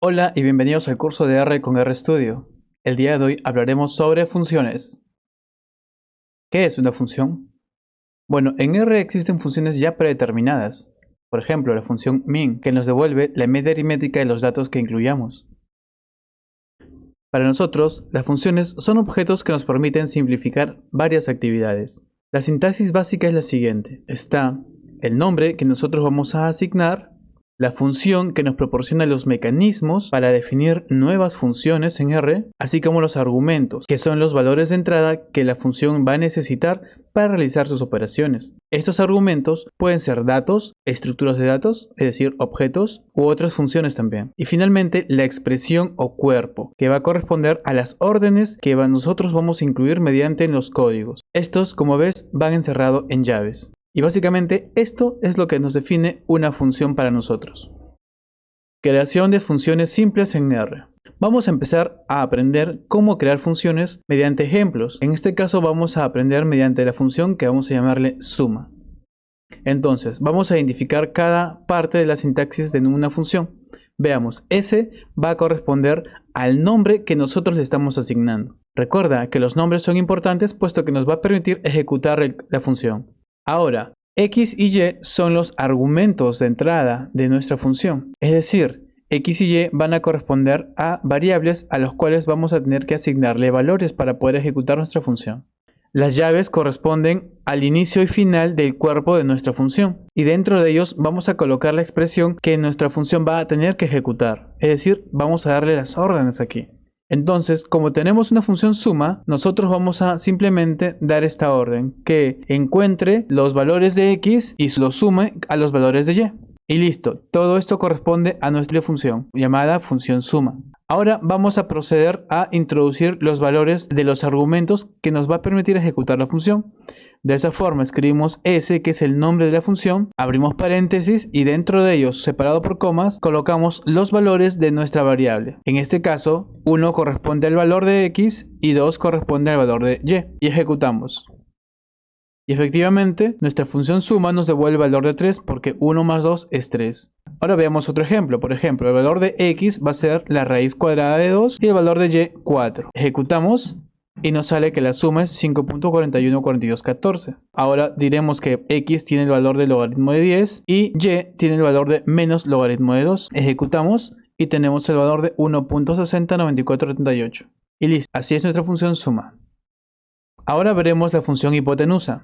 Hola y bienvenidos al curso de R con RStudio. El día de hoy hablaremos sobre funciones. ¿Qué es una función? Bueno, en R existen funciones ya predeterminadas. Por ejemplo, la función min, que nos devuelve la media aritmética de los datos que incluyamos. Para nosotros, las funciones son objetos que nos permiten simplificar varias actividades. La sintaxis básica es la siguiente. Está el nombre que nosotros vamos a asignar, la función que nos proporciona los mecanismos para definir nuevas funciones en R, así como los argumentos, que son los valores de entrada que la función va a necesitar para realizar sus operaciones. Estos argumentos pueden ser datos, estructuras de datos, es decir, objetos, u otras funciones también. Y finalmente, la expresión o cuerpo, que va a corresponder a las órdenes que nosotros vamos a incluir mediante los códigos. Estos, como ves, van encerrados en llaves. Y básicamente esto es lo que nos define una función para nosotros. Creación de funciones simples en R. Vamos a empezar a aprender cómo crear funciones mediante ejemplos. En este caso vamos a aprender mediante la función que vamos a llamarle suma. Entonces, vamos a identificar cada parte de la sintaxis de una función. Veamos, S va a corresponder al nombre que nosotros le estamos asignando. Recuerda que los nombres son importantes puesto que nos va a permitir ejecutar la función. Ahora, X y Y son los argumentos de entrada de nuestra función. Es decir, X y Y van a corresponder a variables a las cuales vamos a tener que asignarle valores para poder ejecutar nuestra función. Las llaves corresponden al inicio y final del cuerpo de nuestra función. Y dentro de ellos vamos a colocar la expresión que nuestra función va a tener que ejecutar. Es decir, vamos a darle las órdenes aquí. Entonces, como tenemos una función suma, nosotros vamos a simplemente dar esta orden, que encuentre los valores de X y los sume a los valores de Y. Y listo, todo esto corresponde a nuestra función, llamada función suma. Ahora vamos a proceder a introducir los valores de los argumentos que nos va a permitir ejecutar la función. De esa forma escribimos S, que es el nombre de la función, abrimos paréntesis y dentro de ellos, separado por comas, colocamos los valores de nuestra variable. En este caso, 1 corresponde al valor de X y 2 corresponde al valor de Y. Y ejecutamos. Y efectivamente, nuestra función suma nos devuelve el valor de 3 porque 1 más 2 es 3. Ahora veamos otro ejemplo. Por ejemplo, el valor de X va a ser la raíz cuadrada de 2 y el valor de Y 4. Ejecutamos. Y nos sale que la suma es 5.414214. Ahora diremos que X tiene el valor del logaritmo de 10 y Y tiene el valor de menos logaritmo de 2. Ejecutamos y tenemos el valor de 1.609478. Y listo, así es nuestra función suma. Ahora veremos la función hipotenusa.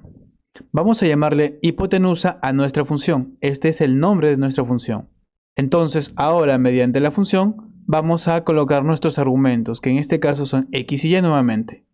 Vamos a llamarle hipotenusa a nuestra función. Este es el nombre de nuestra función. Entonces, ahora mediante la función vamos a colocar nuestros argumentos, que en este caso son X y Y nuevamente.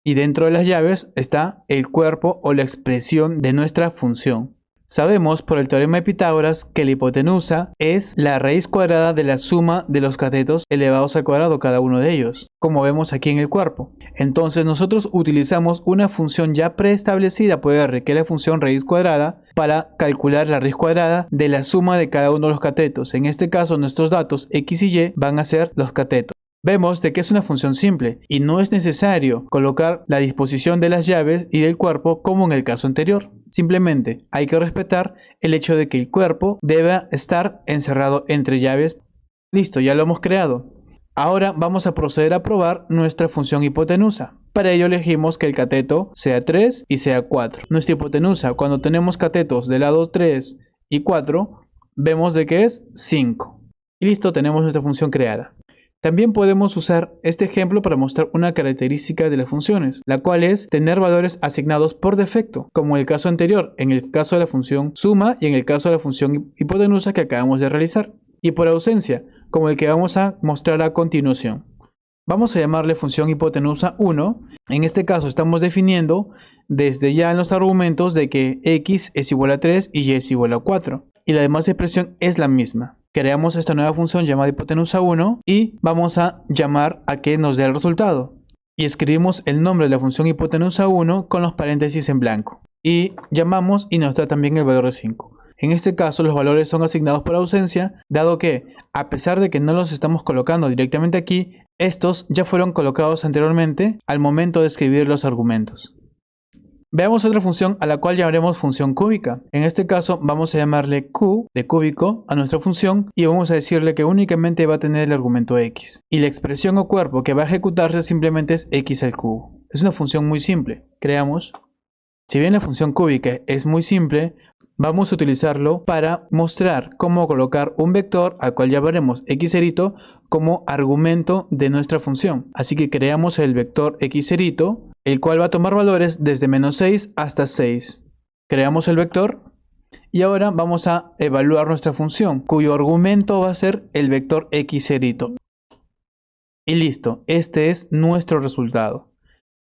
Y dentro de las llaves está el cuerpo o la expresión de nuestra función. Sabemos por el teorema de Pitágoras que la hipotenusa es la raíz cuadrada de la suma de los catetos elevados al cuadrado cada uno de ellos, como vemos aquí en el cuerpo. Entonces nosotros utilizamos una función ya preestablecida por R, que es la función raíz cuadrada, para calcular la raíz cuadrada de la suma de cada uno de los catetos. En este caso nuestros datos X y Y van a ser los catetos. Vemos de que es una función simple y no es necesario colocar la disposición de las llaves y del cuerpo como en el caso anterior. Simplemente hay que respetar el hecho de que el cuerpo debe estar encerrado entre llaves. Listo, ya lo hemos creado. Ahora vamos a proceder a probar nuestra función hipotenusa. Para ello elegimos que el cateto sea 3 y sea 4. Nuestra hipotenusa, cuando tenemos catetos de lado 3 y 4, vemos de que es 5. Y listo, tenemos nuestra función creada. También podemos usar este ejemplo para mostrar una característica de las funciones, la cual es tener valores asignados por defecto, como en el caso anterior, en el caso de la función suma y en el caso de la función hipotenusa que acabamos de realizar. Y por ausencia, como el que vamos a mostrar a continuación. Vamos a llamarle función hipotenusa 1. En este caso estamos definiendo desde ya en los argumentos de que X es igual a 3 y Y es igual a 4. Y la demás expresión es la misma. Creamos esta nueva función llamada hipotenusa 1 y vamos a llamar a que nos dé el resultado. Y escribimos el nombre de la función hipotenusa 1 con los paréntesis en blanco. Y llamamos y nos da también el valor de 5. En este caso los valores son asignados por ausencia, dado que, a pesar de que no los estamos colocando directamente aquí, estos ya fueron colocados anteriormente al momento de escribir los argumentos. Veamos otra función a la cual llamaremos función cúbica. En este caso vamos a llamarle q de cúbico a nuestra función y vamos a decirle que únicamente va a tener el argumento x. Y la expresión o cuerpo que va a ejecutarse simplemente es x al cubo. Es una función muy simple. Creamos. Si bien la función cúbica es muy simple, vamos a utilizarlo para mostrar cómo colocar un vector al cual llamaremos x0 como argumento de nuestra función. Así que creamos el vector x0, el cual va a tomar valores desde -6 hasta 6. Creamos el vector y ahora vamos a evaluar nuestra función, cuyo argumento va a ser el vector x0. Y listo, este es nuestro resultado.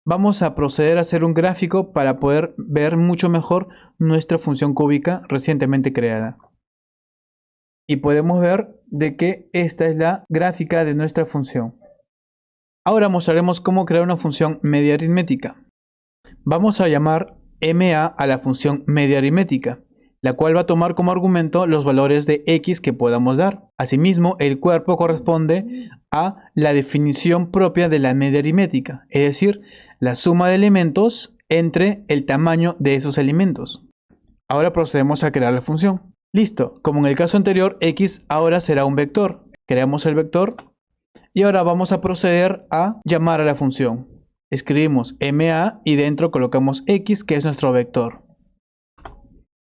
Vamos a proceder a hacer un gráfico para poder ver mucho mejor nuestra función cúbica recientemente creada. Y podemos ver de que esta es la gráfica de nuestra función. Ahora mostraremos cómo crear una función media aritmética. Vamos a llamar MA a la función media aritmética, la cual va a tomar como argumento los valores de x que podamos dar. Asimismo, el cuerpo corresponde a la definición propia de la media aritmética, es decir, la suma de elementos entre el tamaño de esos elementos. Ahora procedemos a crear la función. Listo, como en el caso anterior, x ahora será un vector. Creamos el vector y ahora vamos a proceder a llamar a la función. Escribimos MA y dentro colocamos x, que es nuestro vector.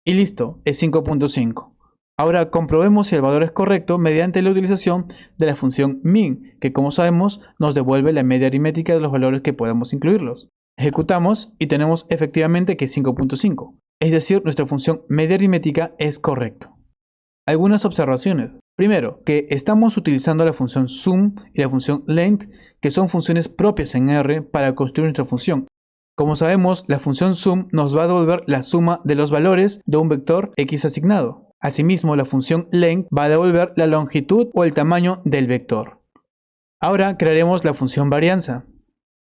Y listo, es 5.5. Ahora comprobemos si el valor es correcto mediante la utilización de la función min, que como sabemos nos devuelve la media aritmética de los valores que podemos incluirlos. Ejecutamos y tenemos efectivamente que es 5.5. Es decir, nuestra función media aritmética es correcta. Algunas observaciones. Primero, que estamos utilizando la función sum y la función length, que son funciones propias en R para construir nuestra función. Como sabemos, la función sum nos va a devolver la suma de los valores de un vector x asignado. Asimismo, la función length va a devolver la longitud o el tamaño del vector. Ahora crearemos la función varianza.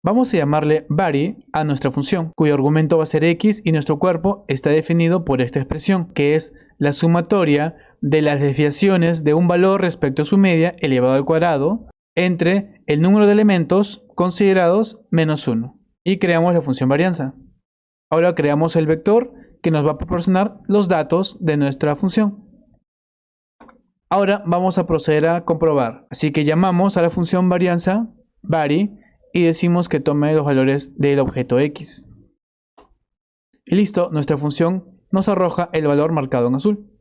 Vamos a llamarle vary a nuestra función, cuyo argumento va a ser x y nuestro cuerpo está definido por esta expresión, que es la sumatoria de las desviaciones de un valor respecto a su media elevado al cuadrado entre el número de elementos considerados menos 1. Y creamos la función varianza. Ahora creamos el vector que nos va a proporcionar los datos de nuestra función. Ahora vamos a proceder a comprobar. Así que llamamos a la función varianza vary y decimos que tome los valores del objeto x. Y listo, nuestra función nos arroja el valor marcado en azul.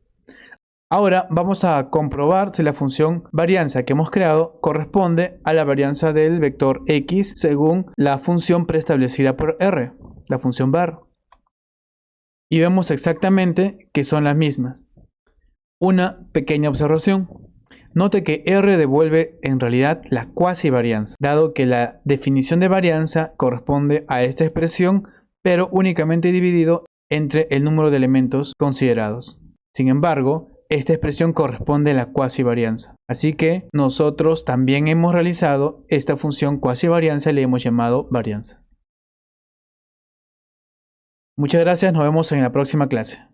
Ahora vamos a comprobar si la función varianza que hemos creado corresponde a la varianza del vector x según la función preestablecida por R, la función var. Y vemos exactamente que son las mismas. Una pequeña observación. Note que R devuelve en realidad la cuasi varianza, dado que la definición de varianza corresponde a esta expresión, pero únicamente dividido entre el número de elementos considerados. Sin embargo, esta expresión corresponde a la cuasi varianza. Así que nosotros también hemos realizado esta función cuasi varianza y le hemos llamado varianza. Muchas gracias, nos vemos en la próxima clase.